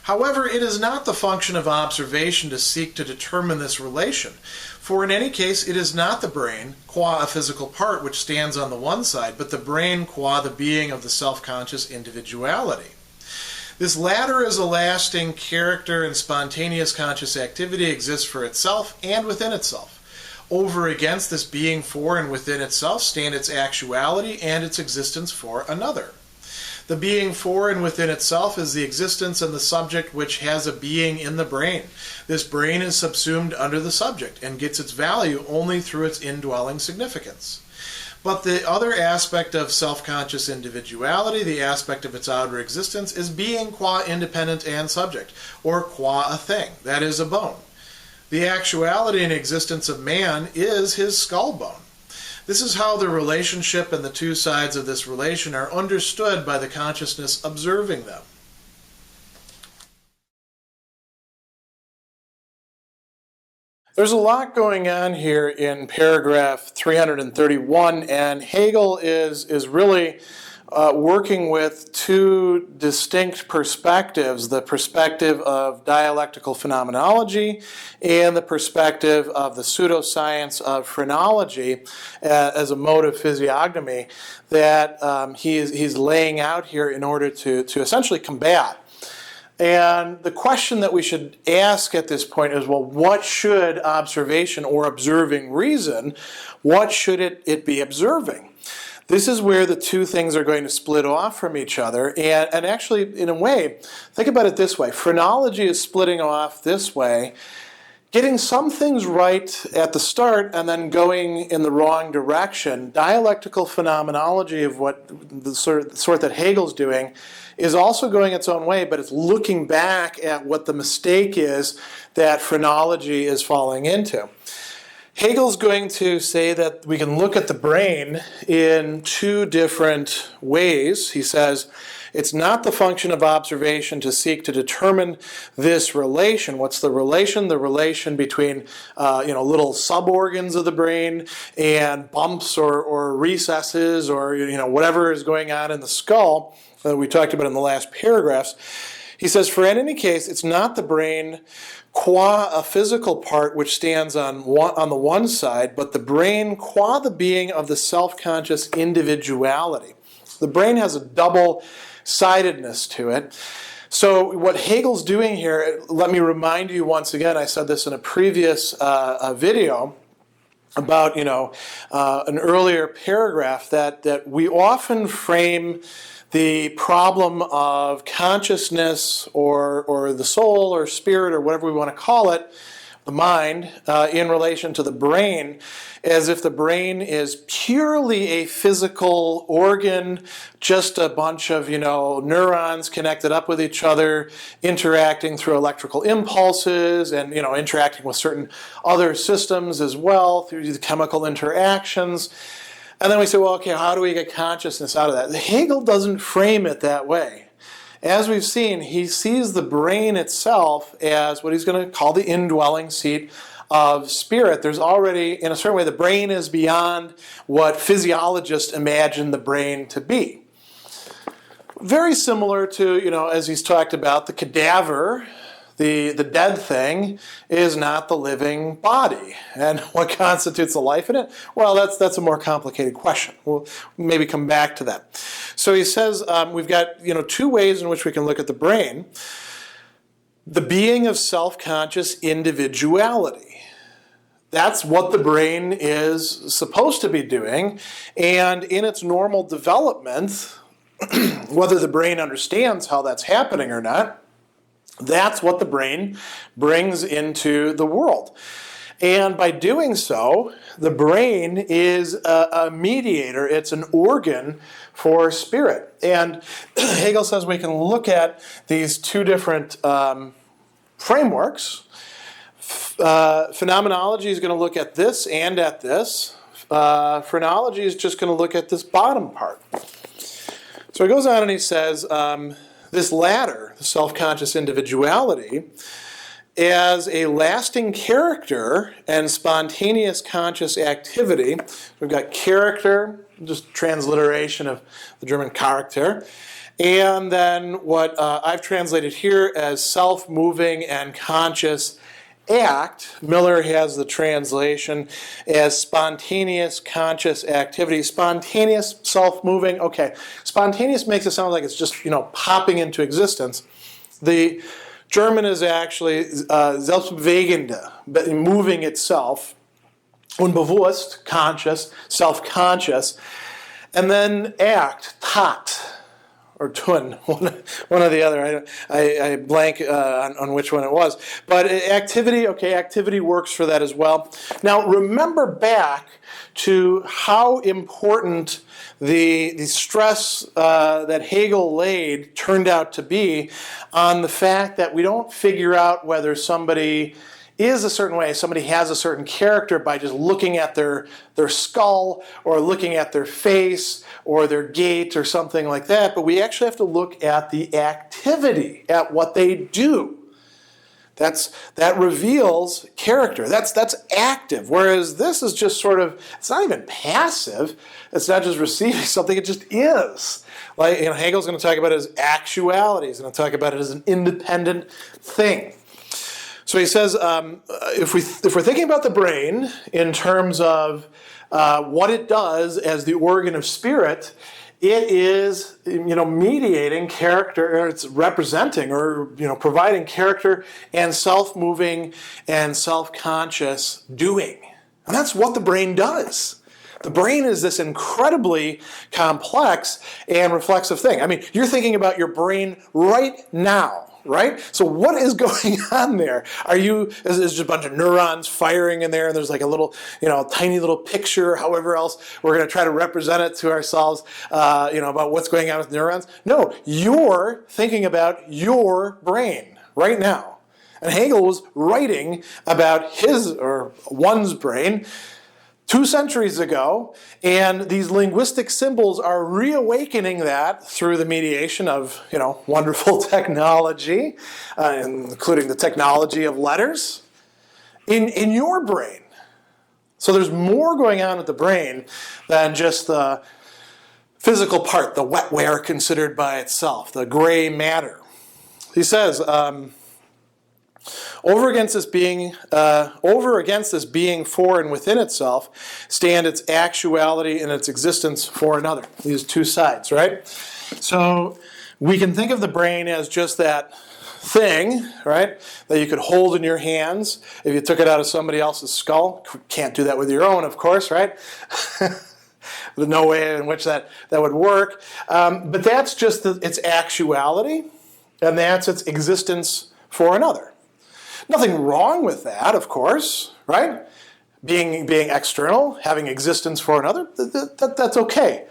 However, it is not the function of observation to seek to determine this relation, for in any case it is not the brain, qua a physical part, which stands on the one side, but the brain qua the being of the self-conscious individuality. This latter is a lasting character, and spontaneous conscious activity exists for itself and within itself. Over against this being for and within itself stand its actuality and its existence for another. The being for and within itself is the existence and the subject which has a being in the brain. This brain is subsumed under the subject and gets its value only through its indwelling significance. But the other aspect of self-conscious individuality, the aspect of its outer existence, is being qua independent and subject, or qua a thing, that is, a bone. The actuality and existence of man is his skull bone. This is how the relationship and the two sides of this relation are understood by the consciousness observing them. There's a lot going on here in paragraph 331, and Hegel is really working with two distinct perspectives, the perspective of dialectical phenomenology and the perspective of the pseudoscience of phrenology as a mode of physiognomy that he's laying out here in order to essentially combat. And the question that we should ask at this point is, well, what should observation or observing reason, what should it be observing? This is where the two things are going to split off from each other. And actually, in a way, think about it this way. Phrenology is splitting off this way, getting some things right at the start and then going in the wrong direction. Dialectical phenomenology of what the sort that Hegel's doing is also going its own way, but it's looking back at what the mistake is that phrenology is falling into. Hegel's going to say that we can look at the brain in two different ways. He says it's not the function of observation to seek to determine this relation. What's the relation? The relation between little suborgans of the brain and bumps or recesses or whatever is going on in the skull that we talked about in the last paragraphs. He says, for in any case, it's not the brain qua a physical part which stands on the one side, but the brain qua the being of the self-conscious individuality. The brain has a double-sidedness to it. So what Hegel's doing here, let me remind you once again, I said this in a previous video about an earlier paragraph, that we often frame the problem of consciousness or the soul or spirit or whatever we want to call it, the mind, in relation to the brain, as if the brain is purely a physical organ, just a bunch of neurons connected up with each other, interacting through electrical impulses and interacting with certain other systems as well through the chemical interactions. And then we say, well, okay, how do we get consciousness out of that? Hegel doesn't frame it that way. As we've seen, he sees the brain itself as what he's going to call the indwelling seat of spirit. There's already, in a certain way, the brain is beyond what physiologists imagine the brain to be. Very similar to, as he's talked about, the cadaver. The dead thing is not the living body. And what constitutes the life in it? Well, that's a more complicated question. We'll maybe come back to that. So he says we've got two ways in which we can look at the brain. The being of self-conscious individuality. That's what the brain is supposed to be doing. And in its normal development, whether the brain understands how that's happening or not, that's what the brain brings into the world. And by doing so, the brain is a mediator. It's an organ for spirit. And Hegel says we can look at these two different frameworks. Phenomenology is going to look at this and at this. Phrenology is just going to look at this bottom part. So he goes on and he says, this latter, the self-conscious individuality, as a lasting character and spontaneous conscious activity. We've got character, just transliteration of the German Charakter, and then what I've translated here as self-moving and conscious act. Miller has the translation as spontaneous conscious activity. Spontaneous, self-moving, okay. Spontaneous makes it sound like it's just, popping into existence. The German is actually selbstbewegende, moving itself. Unbewusst, conscious, self-conscious. And then act, tat, or tun, one or the other. I blank on which one it was. But activity, okay, activity works for that as well. Now remember back to how important the stress that Hegel laid turned out to be on the fact that we don't figure out whether somebody is a certain way, somebody has a certain character by just looking at their skull or looking at their face or their gait or something like that, but we actually have to look at the activity, at what they do. That reveals character. That's active, whereas this is just sort of, it's not even passive. It's not just receiving something, it just is. Like, Hegel's going to talk about it as actuality. He's going to talk about it as an independent thing. So he says, if we're thinking about the brain in terms of what it does as the organ of spirit, it is, mediating character, or it's representing or, providing character and self-moving and self-conscious doing. And that's what the brain does. The brain is this incredibly complex and reflexive thing. I mean, you're thinking about your brain right now. Right? So what is going on there? Is just a bunch of neurons firing in there, and there's like a little, tiny little picture, however else we're going to try to represent it to ourselves, about what's going on with neurons? No, you're thinking about your brain right now. And Hegel was writing about his, or one's brain, 2 centuries ago, and these linguistic symbols are reawakening that through the mediation of, wonderful technology, including the technology of letters, in your brain. So there's more going on with the brain than just the physical part, the wetware considered by itself, the gray matter. He says, over against this being for and within itself, stand its actuality and its existence for another. These two sides, right? So we can think of the brain as just that thing, right, that you could hold in your hands if you took it out of somebody else's skull. Can't do that with your own, of course, right? There's no way in which that would work. But that's just its actuality, and that's its existence for another. Nothing wrong with that, of course, right? Being external, having existence for another, that's okay.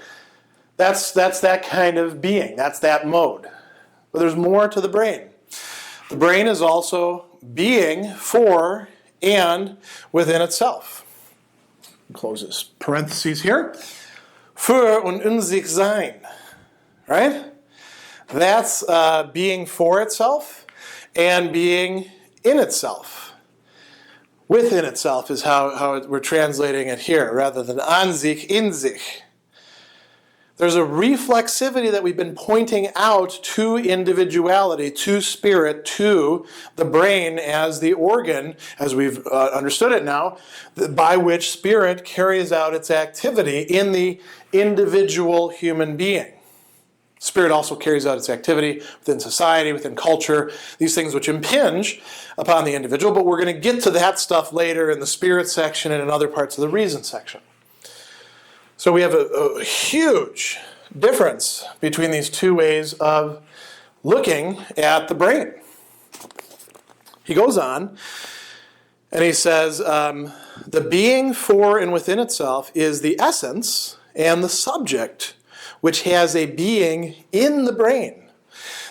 That's that kind of being. That's that mode. But there's more to the brain. The brain is also being for and within itself. Close this parentheses here. Für und in sich sein, right? That's being for itself and being in itself. Within itself is how we're translating it here, rather than an sich, in sich. There's a reflexivity that we've been pointing out to individuality, to spirit, to the brain as the organ, as we've understood it now, by which spirit carries out its activity in the individual human being. Spirit also carries out its activity within society, within culture, these things which impinge upon the individual, but we're going to get to that stuff later in the spirit section and in other parts of the reason section. So we have a huge difference between these two ways of looking at the brain. He goes on and he says, the being for and within itself is the essence and the subject which has a being in the brain.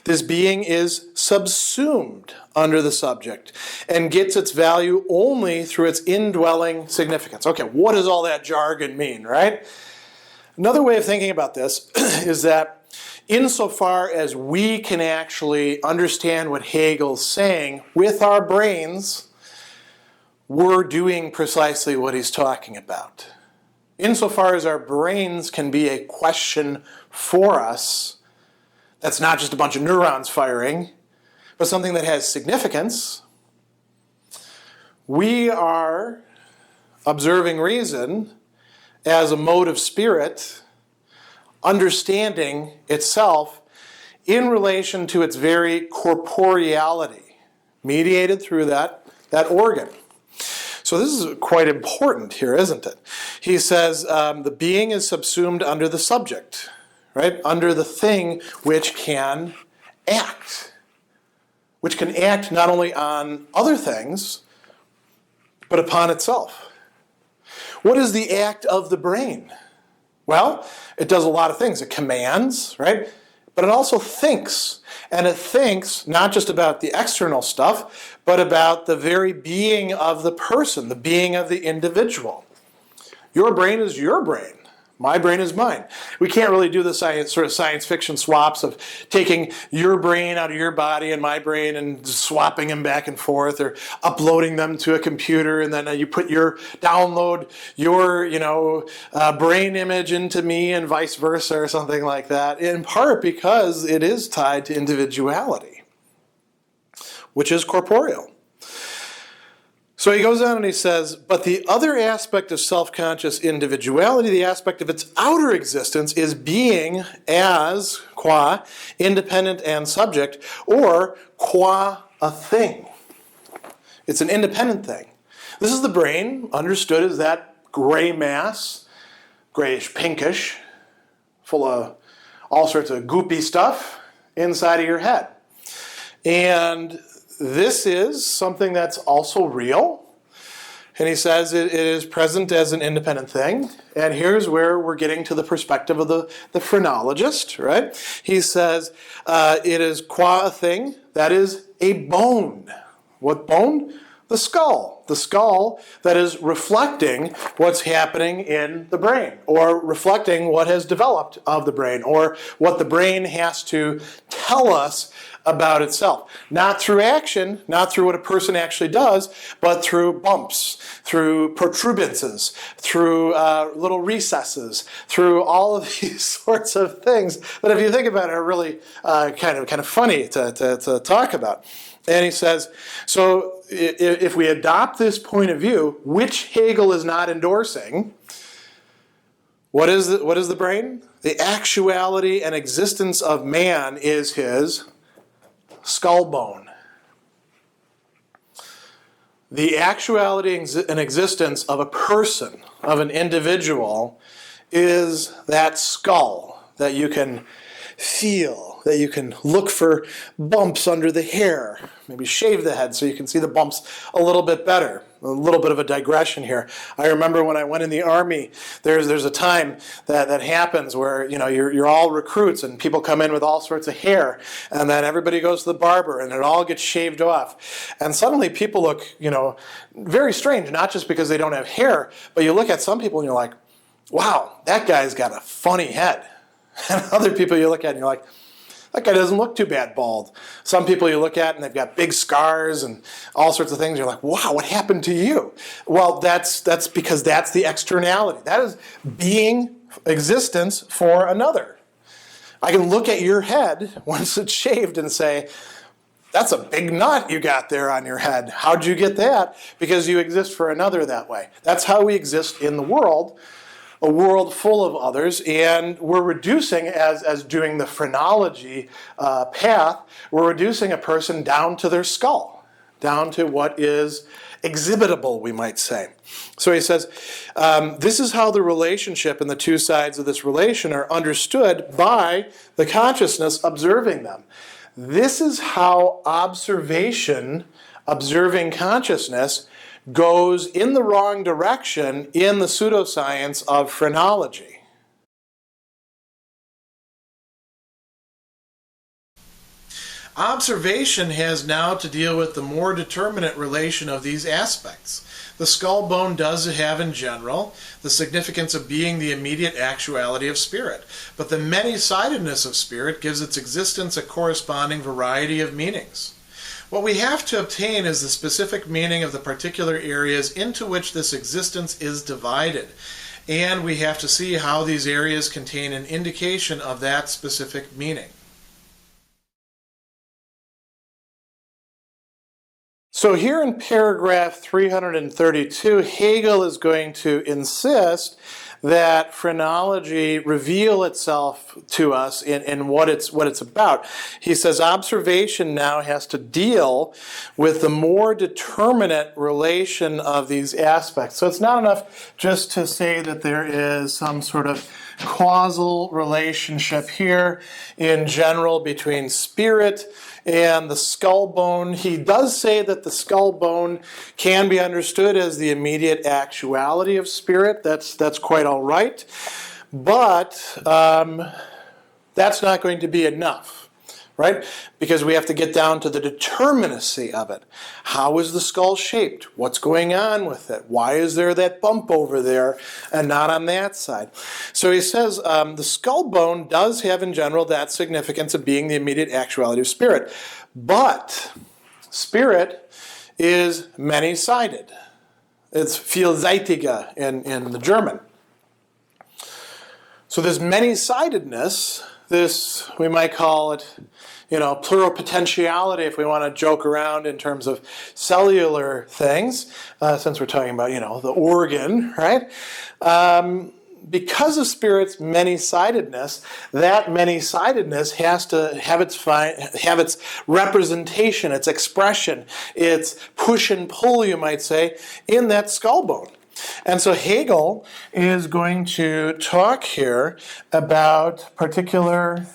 This being is subsumed under the subject and gets its value only through its indwelling significance. Okay, what does all that jargon mean, right? Another way of thinking about this is that insofar as we can actually understand what Hegel's saying with our brains, we're doing precisely what he's talking about. Insofar as our brains can be a question for us, that's not just a bunch of neurons firing, but something that has significance. We are observing reason as a mode of spirit, understanding itself in relation to its very corporeality, mediated through that organ. So this is quite important here, isn't it? He says the being is subsumed under the subject, right? Under the thing which can act. Which can act not only on other things, but upon itself. What is the act of the brain? Well, it does a lot of things. It commands, right? But it also thinks. And it thinks not just about the external stuff, but about the very being of the person, the being of the individual. Your brain is your brain. My brain is mine. We can't really do the science fiction swaps of taking your brain out of your body and my brain and swapping them back and forth, or uploading them to a computer, and then you download your brain image into me and vice versa, or something like that. In part because it is tied to individuality, which is corporeal. So he goes on and he says, but the other aspect of self-conscious individuality, the aspect of its outer existence, is being as, qua, independent and subject, or qua a thing. It's an independent thing. This is the brain, understood as that gray mass, grayish, pinkish, full of all sorts of goopy stuff inside of your head. And this is something that's also real. And he says it is present as an independent thing. And here's where we're getting to the perspective of the phrenologist, right? He says it is qua a thing, that is a bone. What bone? The skull. The skull that is reflecting what's happening in the brain, or reflecting what has developed of the brain, or what the brain has to tell us about itself. Not through action, not through what a person actually does, but through bumps, through protuberances, through little recesses, through all of these sorts of things that, if you think about it, are really kind of funny to talk about. And he says, so if we adopt this point of view, which Hegel is not endorsing, what is the brain? The actuality and existence of man is his skull bone. The actuality and existence of a person, of an individual, is that skull that you can feel, that you can look for bumps under the hair. Maybe shave the head so you can see the bumps a little bit better. A little bit of a digression here. I remember when I went in the Army, there's a time that happens where you're all recruits and people come in with all sorts of hair, and then everybody goes to the barber and it all gets shaved off. And suddenly people look, very strange, not just because they don't have hair, but you look at some people and you're like, wow, that guy's got a funny head. And other people you look at and you're like, that guy doesn't look too bad bald. Some people you look at and they've got big scars and all sorts of things. You're like, wow, what happened to you? Well, that's because that's the externality. That is being existence for another. I can look at your head once it's shaved and say, that's a big knot you got there on your head. How'd you get that? Because you exist for another that way. That's how we exist in the world. A world full of others, and we're reducing, as doing the phrenology path, we're reducing a person down to their skull, down to what is exhibitable, we might say. So he says, this is how the relationship and the two sides of this relation are understood by the consciousness observing them. This is how observing consciousness, goes in the wrong direction in the pseudoscience of phrenology. Observation has now to deal with the more determinate relation of these aspects. The skull bone does have in general the significance of being the immediate actuality of spirit, but the many-sidedness of spirit gives its existence a corresponding variety of meanings. What we have to obtain is the specific meaning of the particular areas into which this existence is divided, and we have to see how these areas contain an indication of that specific meaning. So here in paragraph 332, Hegel is going to insist that phrenology reveal itself to us in what it's about. He says observation now has to deal with the more determinate relation of these aspects. So it's not enough just to say that there is some sort of causal relationship here in general between spirit and the skull bone. He does say that the skull bone can be understood as the immediate actuality of spirit. That's quite all right. But that's not going to be enough, right? Because we have to get down to the determinacy of it. How is the skull shaped? What's going on with it? Why is there that bump over there and not on that side? So he says the skull bone does have in general that significance of being the immediate actuality of spirit. But spirit is many-sided. It's vielseitige in the German. So this many-sidedness, this, we might call it, pluropotentiality if we want to joke around in terms of cellular things, since we're talking about, the organ, right? Because of spirit's many-sidedness, that many-sidedness has to have its representation, its expression, its push and pull, you might say, in that skull bone. And so Hegel is going to talk here about particular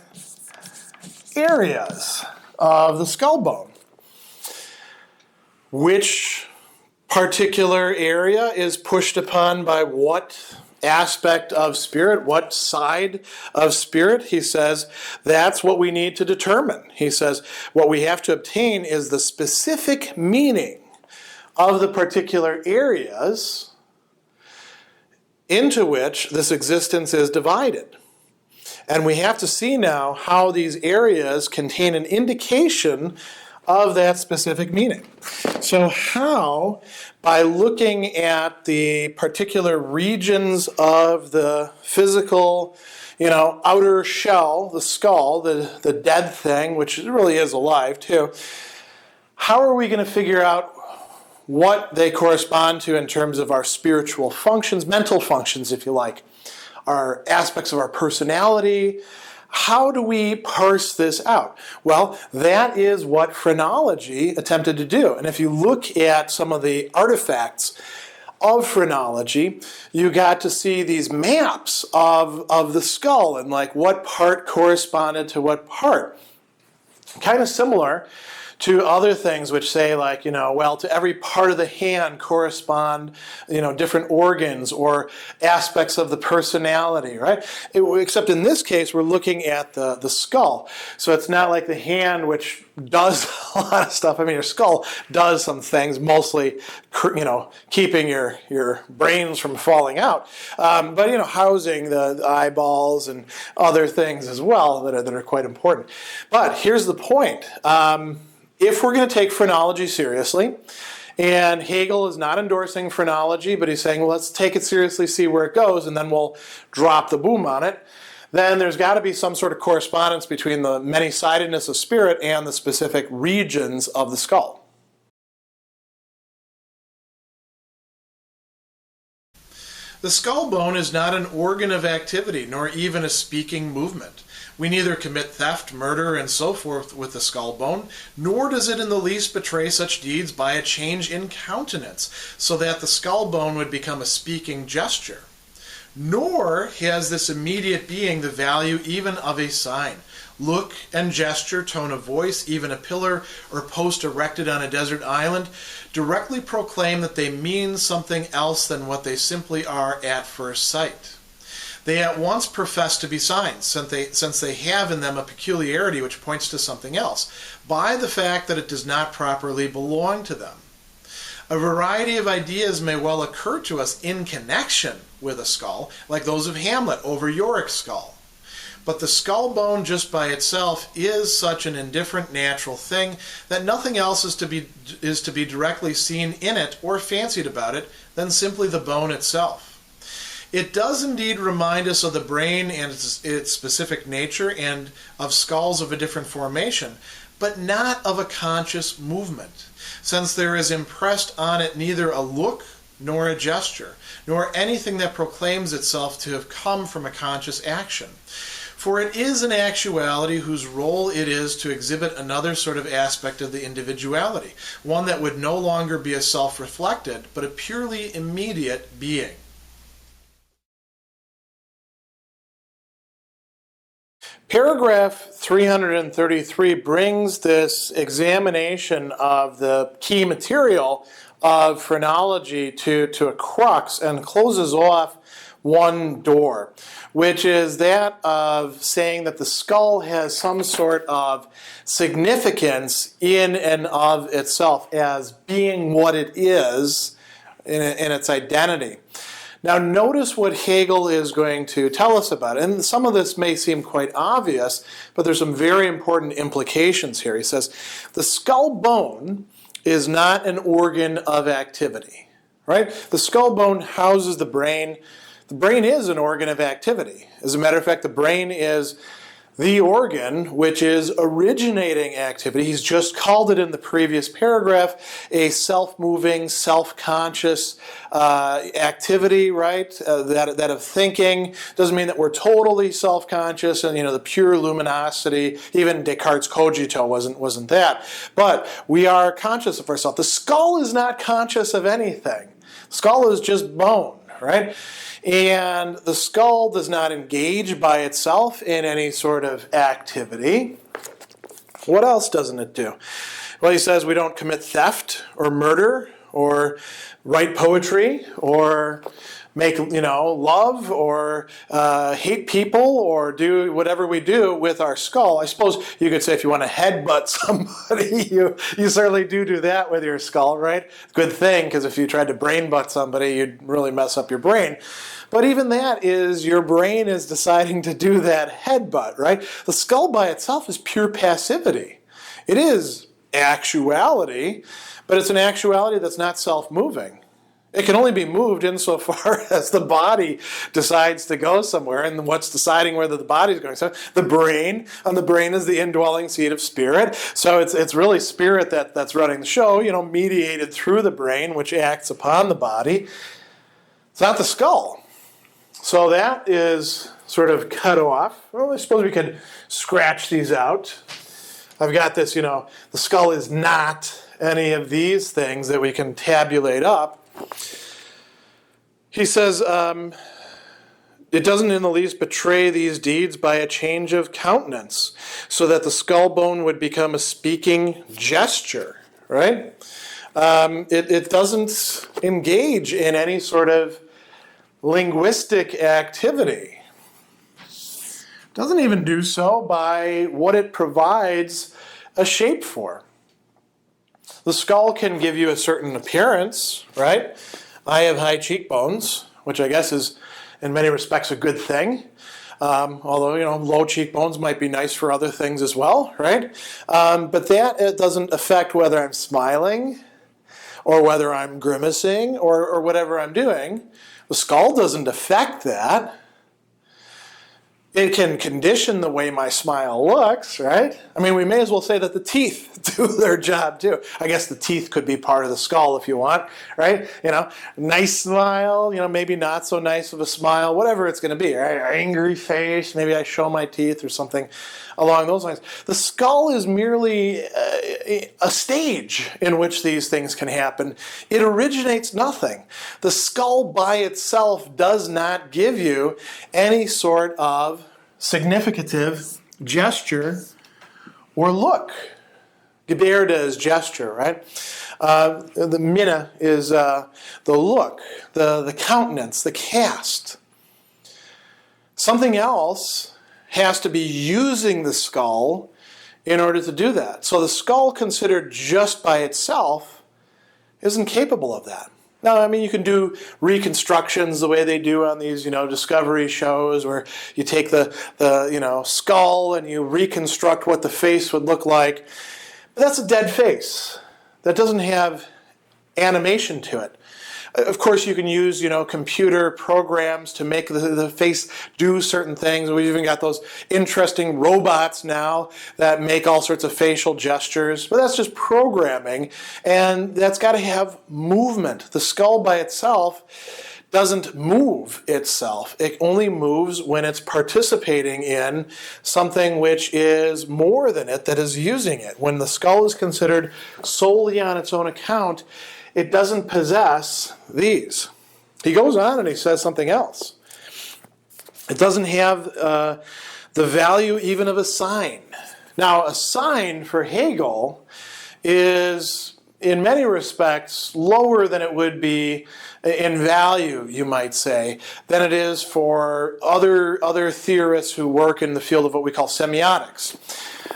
areas of the skull bone. Which particular area is pushed upon by what aspect of spirit, what side of spirit? He says that's what we need to determine. He says what we have to obtain is the specific meaning of the particular areas into which this existence is divided. And we have to see now how these areas contain an indication of that specific meaning. So how, by looking at the particular regions of the physical, outer shell, the skull, the dead thing, which really is alive too, how are we going to figure out what they correspond to in terms of our spiritual functions, mental functions, if you like, our aspects of our personality? How do we parse this out? Well, that is what phrenology attempted to do. And if you look at some of the artifacts of phrenology, you got to see these maps of the skull and like what part corresponded to what part. Kind of similar to other things which say like, to every part of the hand correspond, different organs or aspects of the personality, right? Except in this case, we're looking at the skull. So it's not like the hand which does a lot of stuff. I mean, your skull does some things, mostly, keeping your brains from falling out. But, housing the eyeballs and other things as well that are quite important. But here's the point. If we're going to take phrenology seriously, and Hegel is not endorsing phrenology, but he's saying, well, let's take it seriously, see where it goes, and then we'll drop the boom on it, then there's got to be some sort of correspondence between the many-sidedness of spirit and the specific regions of the skull. The skull bone is not an organ of activity, nor even a speaking movement. We neither commit theft, murder, and so forth with the skull bone, nor does it in the least betray such deeds by a change in countenance, so that the skull bone would become a speaking gesture. Nor has this immediate being the value even of a sign. Look and gesture, tone of voice, even a pillar or post erected on a desert island, directly proclaim that they mean something else than what they simply are at first sight. They at once profess to be signs, since they have in them a peculiarity which points to something else, by the fact that it does not properly belong to them. A variety of ideas may well occur to us in connection with a skull, like those of Hamlet over Yorick's skull. But the skull bone just by itself is such an indifferent natural thing that nothing else is to be directly seen in it or fancied about it than simply the bone itself. It does indeed remind us of the brain and its specific nature and of skulls of a different formation, but not of a conscious movement, since there is impressed on it neither a look nor a gesture, nor anything that proclaims itself to have come from a conscious action. For it is an actuality whose role it is to exhibit another sort of aspect of the individuality, one that would no longer be a self-reflected, but a purely immediate being. Paragraph 333 brings this examination of the key material of phrenology to a crux and closes off one door, which is that of saying that the skull has some sort of significance in and of itself as being what it is in its identity. Now notice what Hegel is going to tell us about it. And some of this may seem quite obvious, but there's some very important implications here. He says, the skull bone is not an organ of activity, right? The skull bone houses the brain. The brain is an organ of activity. As a matter of fact, the brain is the organ which is originating activity. He's just called it in the previous paragraph a self-moving, self-conscious activity, right? That of thinking. Doesn't mean that we're totally self-conscious and, the pure luminosity. Even Descartes' cogito wasn't that. But we are conscious of ourselves. The skull is not conscious of anything. The skull is just bone, right? And the skull does not engage by itself in any sort of activity. What else doesn't it do? Well, he says we don't commit theft or murder or write poetry or make, love or hate people or do whatever we do with our skull. I suppose you could say if you want to headbutt somebody, you certainly do that with your skull, right? Good thing, because if you tried to brain butt somebody, you'd really mess up your brain. But even that is, your brain is deciding to do that headbutt, right? The skull by itself is pure passivity. It is actuality, but it's an actuality that's not self-moving. It can only be moved insofar as the body decides to go somewhere, and what's deciding whether the body's going somewhere? The brain, and the brain is the indwelling seat of spirit. So it's really spirit that's running the show, mediated through the brain, which acts upon the body. It's not the skull. So that is sort of cut off. Well, I suppose we could scratch these out. I've got this, the skull is not any of these things that we can tabulate up. He says, it doesn't in the least betray these deeds by a change of countenance, so that the skull bone would become a speaking gesture, right? It doesn't engage in any sort of linguistic activity. It doesn't even do so by what it provides a shape for. The skull can give you a certain appearance, right? I have high cheekbones, which I guess is in many respects a good thing. Although, low cheekbones might be nice for other things as well, right? But it doesn't affect whether I'm smiling or whether I'm grimacing or whatever I'm doing. The skull doesn't affect that. It can condition the way my smile looks, right? I mean, we may as well say that the teeth do their job too. I guess the teeth could be part of the skull if you want, right? Nice smile, maybe not so nice of a smile, whatever it's going to be, right? Angry face, maybe I show my teeth or something along those lines. The skull is merely a stage in which these things can happen. It originates nothing. The skull by itself does not give you any sort of significative gesture or look. Gebärde is gesture, right? The minne is the look, the countenance, the cast. Something else has to be using the skull in order to do that. So the skull considered just by itself isn't capable of that. Now, I mean, you can do reconstructions the way they do on these, discovery shows where you take the skull and you reconstruct what the face would look like. But that's a dead face. That doesn't have animation to it. Of course, you can use, computer programs to make the face do certain things. We've even got those interesting robots now that make all sorts of facial gestures. But that's just programming, and that's got to have movement. The skull by itself doesn't move itself. It only moves when it's participating in something which is more than it, that is using it. When the skull is considered solely on its own account, it doesn't possess these. He goes on and he says something else. It doesn't have the value even of a sign. Now, a sign for Hegel is, in many respects, lower than it would be in value, you might say, than it is for other theorists who work in the field of what we call semiotics.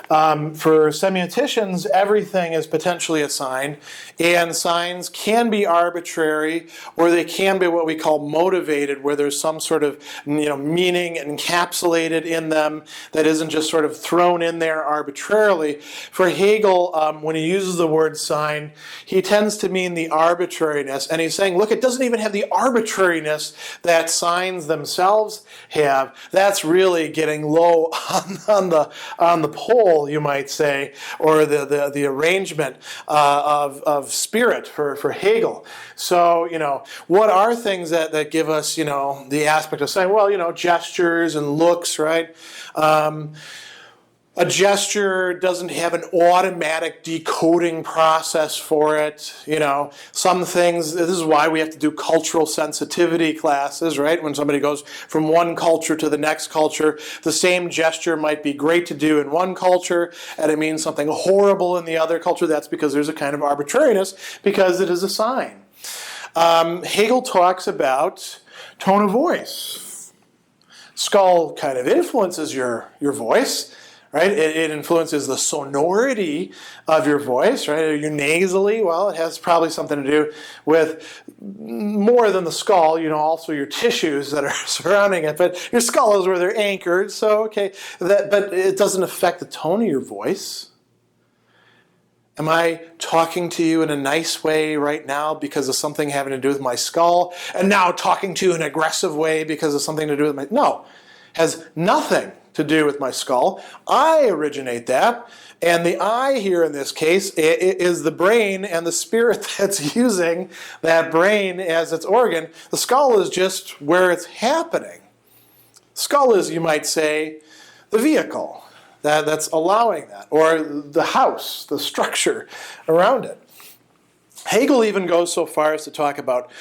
For semioticians, everything is potentially a sign, and signs can be arbitrary, or they can be what we call motivated, where there's some sort of meaning encapsulated in them that isn't just sort of thrown in there arbitrarily. For Hegel, when he uses the word sign, he tends to mean the arbitrariness, and he's saying, look, it doesn't even have the arbitrariness that signs themselves have. That's really getting low on the pole, you might say, or the arrangement of spirit for Hegel. So, what are things that give us, the aspect of saying, well, gestures and looks, right? A gesture doesn't have an automatic decoding process for it. Some things, this is why we have to do cultural sensitivity classes, right? When somebody goes from one culture to the next culture, the same gesture might be great to do in one culture, and it means something horrible in the other culture. That's because there's a kind of arbitrariness, because it is a sign. Hegel talks about tone of voice. Skull kind of influences your voice. Right? It influences the sonority of your voice, right? Are you nasally? Well, it has probably something to do with more than the skull, also your tissues that are surrounding it. But your skull is where they're anchored, so okay. But it doesn't affect the tone of your voice. Am I talking to you in a nice way right now because of something having to do with my skull, and now talking to you in an aggressive way because of something to do with my... No, has nothing to do with my skull. I originate that, and the I here in this case is the brain and the spirit that's using that brain as its organ. The skull is just where it's happening. Skull is, you might say, the vehicle that's allowing that, or the house, the structure around it. Hegel even goes so far as to talk about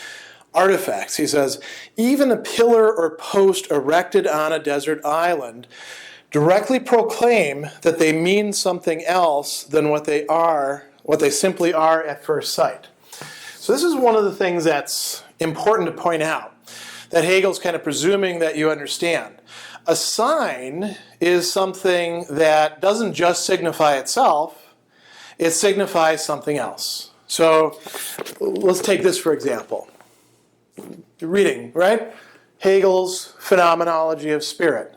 artifacts. He says, even a pillar or post erected on a desert island directly proclaim that they mean something else than what they simply are at first sight. So this is one of the things that's important to point out, that Hegel's kind of presuming that you understand. A sign is something that doesn't just signify itself, it signifies something else. So let's take this for example. Reading, right? Hegel's Phenomenology of Spirit.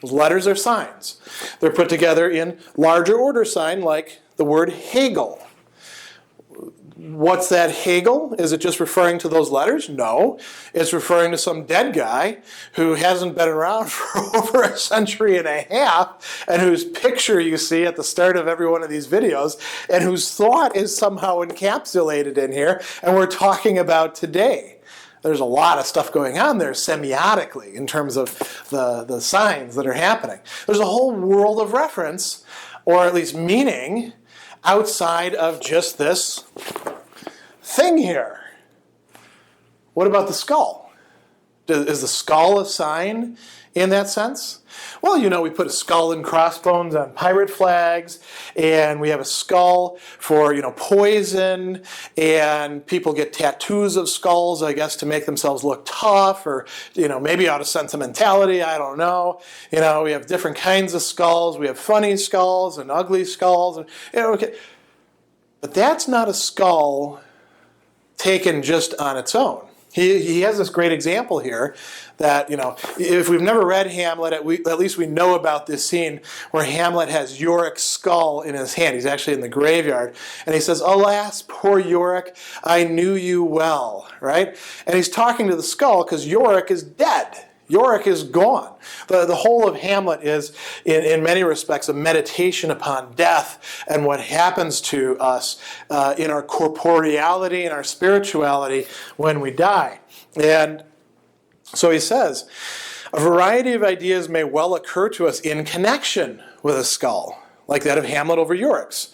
Those letters are signs. They're put together in larger order sign like the word Hegel. What's that Hegel? Is it just referring to those letters? No. It's referring to some dead guy who hasn't been around for over a century and a half, and whose picture you see at the start of every one of these videos, and whose thought is somehow encapsulated in here, and we're talking about today. There's a lot of stuff going on there semiotically in terms of the signs that are happening. There's a whole world of reference, or at least meaning, outside of just this thing here. What about the skull? Is the skull a sign in that sense? Well, we put a skull and crossbones on pirate flags, and we have a skull for, poison, and people get tattoos of skulls, I guess, to make themselves look tough, or, maybe out of sentimentality, I don't know. We have different kinds of skulls. We have funny skulls and ugly skulls, and, okay. But that's not a skull taken just on its own. He has this great example here that, if we've never read Hamlet, at least we know about this scene where Hamlet has Yorick's skull in his hand. He's actually in the graveyard. And he says, "Alas, poor Yorick, I knew you well," right? And he's talking to the skull because Yorick is dead. Yorick is gone. The whole of Hamlet is, in many respects, a meditation upon death and what happens to us in our corporeality and our spirituality when we die. And so he says, a variety of ideas may well occur to us in connection with a skull, like that of Hamlet over Yorick's.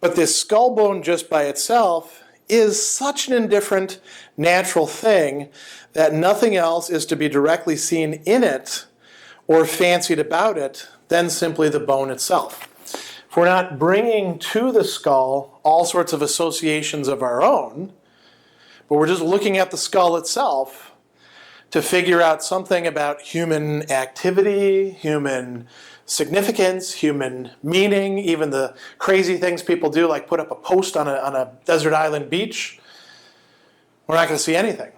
But this skull bone just by itself is such an indifferent, natural thing that nothing else is to be directly seen in it or fancied about it than simply the bone itself. If we're not bringing to the skull all sorts of associations of our own, but we're just looking at the skull itself to figure out something about human activity, human significance, human meaning, even the crazy things people do, like put up a post on a desert island beach, we're not going to see anything.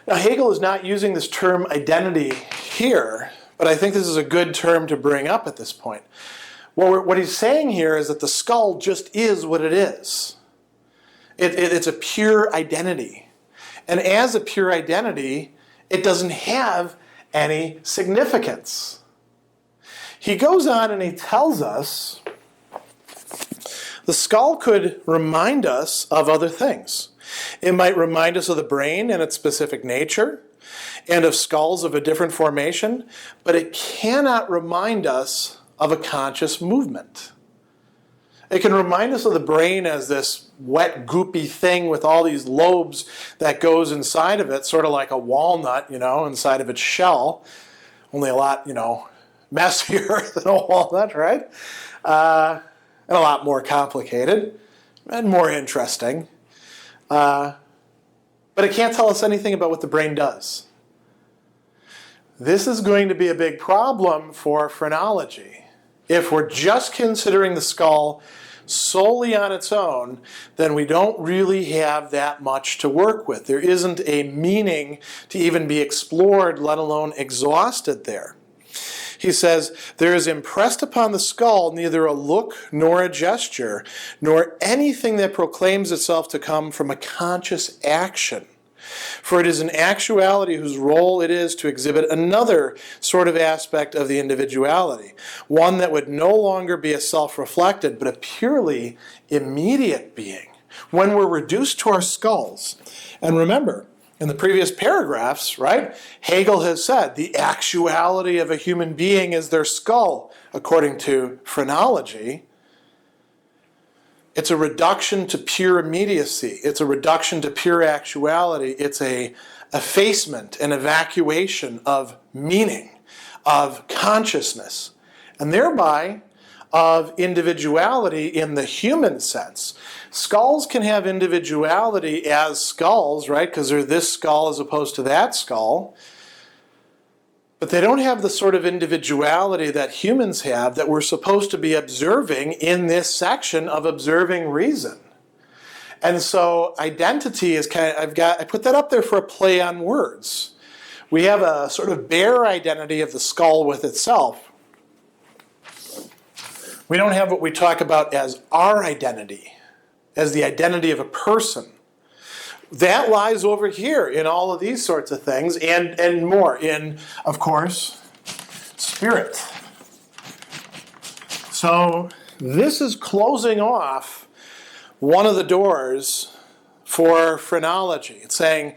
Now, Hegel is not using this term identity here, but I think this is a good term to bring up at this point. What he's saying here is that the skull just is what it is. It's a pure identity. And as a pure identity, it doesn't have any significance. He goes on and he tells us the skull could remind us of other things. It might remind us of the brain and its specific nature, and of skulls of a different formation, but it cannot remind us of a conscious movement. It can remind us of the brain as this wet, goopy thing with all these lobes that goes inside of it, sort of like a walnut, inside of its shell, only a lot, messier than a walnut, right? And a lot more complicated and more interesting. But it can't tell us anything about what the brain does. This is going to be a big problem for phrenology. If we're just considering the skull solely on its own, then we don't really have that much to work with. There isn't a meaning to even be explored, let alone exhausted there. He says, there is impressed upon the skull neither a look nor a gesture, nor anything that proclaims itself to come from a conscious action. For it is an actuality whose role it is to exhibit another sort of aspect of the individuality, one that would no longer be a self-reflected, but a purely immediate being. When we're reduced to our skulls, and remember, in the previous paragraphs, right, Hegel has said the actuality of a human being is their skull, according to phrenology. It's a reduction to pure immediacy. It's a reduction to pure actuality. It's a effacement, an evacuation of meaning, of consciousness, and thereby of individuality in the human sense. Skulls can have individuality as skulls, right? Because they're this skull as opposed to that skull. But they don't have the sort of individuality that humans have that we're supposed to be observing in this section of observing reason. And so identity is I put that up there for a play on words. We have a sort of bare identity of the skull with itself. We don't have what we talk about as our identity, as the identity of a person. That lies over here in all of these sorts of things and more in, of course, spirit. So this is closing off one of the doors for phrenology. It's saying,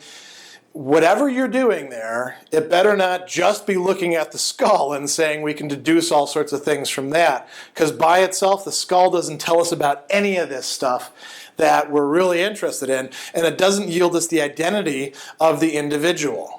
whatever you're doing there, it better not just be looking at the skull and saying we can deduce all sorts of things from that. Because by itself, the skull doesn't tell us about any of this stuff that we're really interested in, and it doesn't yield us the identity of the individual.